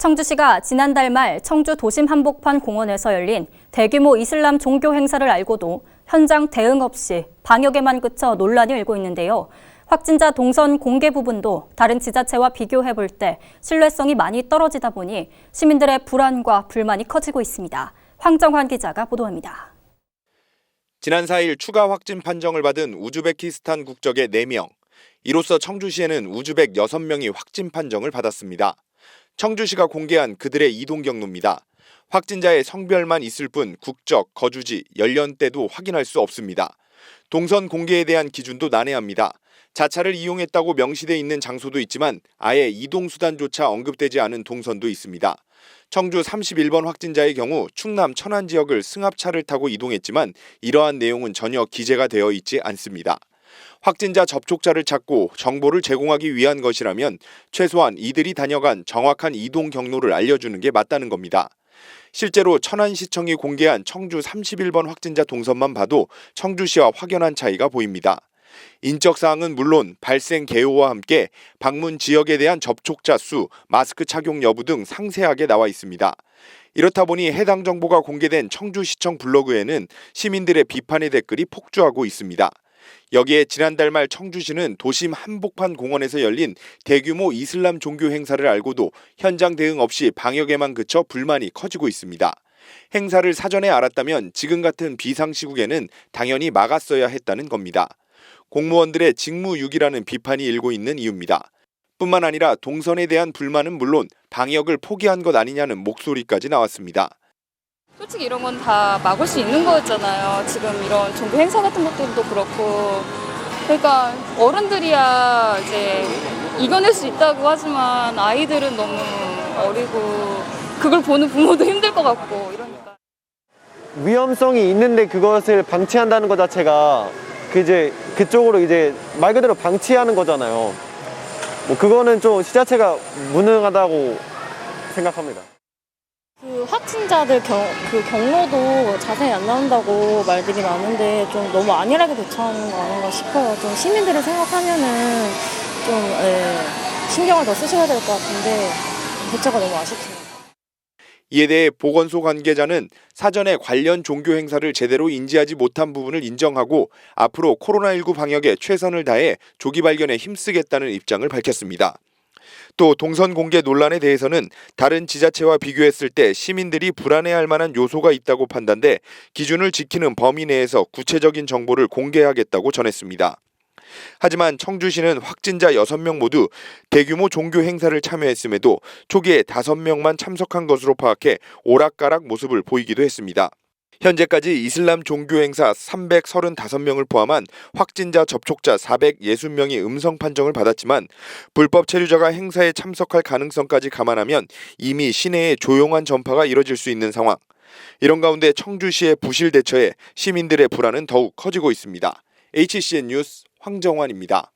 청주시가 지난달 말 청주 도심 한복판 공원에서 열린 대규모 이슬람 종교 행사를 알고도 현장 대응 없이 방역에만 그쳐 논란이 일고 있는데요. 확진자 동선 공개 부분도 다른 지자체와 비교해볼 때 신뢰성이 많이 떨어지다 보니 시민들의 불안과 불만이 커지고 있습니다. 황정환 기자가 보도합니다. 지난 4일 추가 확진 판정을 받은 우즈베키스탄 국적의 4명. 이로써 청주시에는 우즈벡 6명이 확진 판정을 받았습니다. 청주시가 공개한 그들의 이동 경로입니다. 확진자의 성별만 있을 뿐 국적, 거주지, 연령대도 확인할 수 없습니다. 동선 공개에 대한 기준도 난해합니다. 자차를 이용했다고 명시돼 있는 장소도 있지만 아예 이동수단조차 언급되지 않은 동선도 있습니다. 청주 31번 확진자의 경우 충남 천안 지역을 승합차를 타고 이동했지만 이러한 내용은 전혀 기재가 되어 있지 않습니다. 확진자 접촉자를 찾고 정보를 제공하기 위한 것이라면 최소한 이들이 다녀간 정확한 이동 경로를 알려주는 게 맞다는 겁니다. 실제로 천안시청이 공개한 청주 31번 확진자 동선만 봐도 청주시와 확연한 차이가 보입니다. 인적 사항은 물론 발생 개요와 함께 방문 지역에 대한 접촉자 수, 마스크 착용 여부 등 상세하게 나와 있습니다. 이렇다 보니 해당 정보가 공개된 청주시청 블로그에는 시민들의 비판의 댓글이 폭주하고 있습니다. 여기에 지난달 말 청주시는 도심 한복판 공원에서 열린 대규모 이슬람 종교 행사를 알고도 현장 대응 없이 방역에만 그쳐 불만이 커지고 있습니다. 행사를 사전에 알았다면 지금 같은 비상시국에는 당연히 막았어야 했다는 겁니다. 공무원들의 직무유기라는 비판이 일고 있는 이유입니다. 뿐만 아니라 동선에 대한 불만은 물론 방역을 포기한 것 아니냐는 목소리까지 나왔습니다. 솔직히 이런 건 다 막을 수 있는 거였잖아요. 지금 이런 종교 행사 같은 것들도 그렇고. 그러니까 어른들이야 이제 이겨낼 수 있다고 하지만 아이들은 너무 어리고 그걸 보는 부모도 힘들 것 같고 이러니까. 위험성이 있는데 그것을 방치한다는 것 자체가 그쪽으로 말 그대로 방치하는 거잖아요. 그거는 좀 지자체가 무능하다고 생각합니다. 그 확진자들 경로도 자세히 안 나온다고 말들이 많은데 좀 너무 안일하게 대처하는 거 아닌가 싶어요. 좀 시민들을 생각하면은 좀 신경을 더 쓰셔야 될 것 같은데 대처가 너무 아쉽습니다. 이에 대해 보건소 관계자는 사전에 관련 종교 행사를 제대로 인지하지 못한 부분을 인정하고 앞으로 코로나19 방역에 최선을 다해 조기 발견에 힘쓰겠다는 입장을 밝혔습니다. 또 동선 공개 논란에 대해서는 다른 지자체와 비교했을 때 시민들이 불안해할 만한 요소가 있다고 판단돼 기준을 지키는 범위 내에서 구체적인 정보를 공개하겠다고 전했습니다. 하지만 청주시는 확진자 6명 모두 대규모 종교 행사를 참여했음에도 초기에 5명만 참석한 것으로 파악해 오락가락 모습을 보이기도 했습니다. 현재까지 이슬람 종교 행사 335명을 포함한 확진자 접촉자 460명이 음성 판정을 받았지만 불법 체류자가 행사에 참석할 가능성까지 감안하면 이미 시내에 조용한 전파가 이뤄질 수 있는 상황. 이런 가운데 청주시의 부실 대처에 시민들의 불안은 더욱 커지고 있습니다. HCN 뉴스 황정환입니다.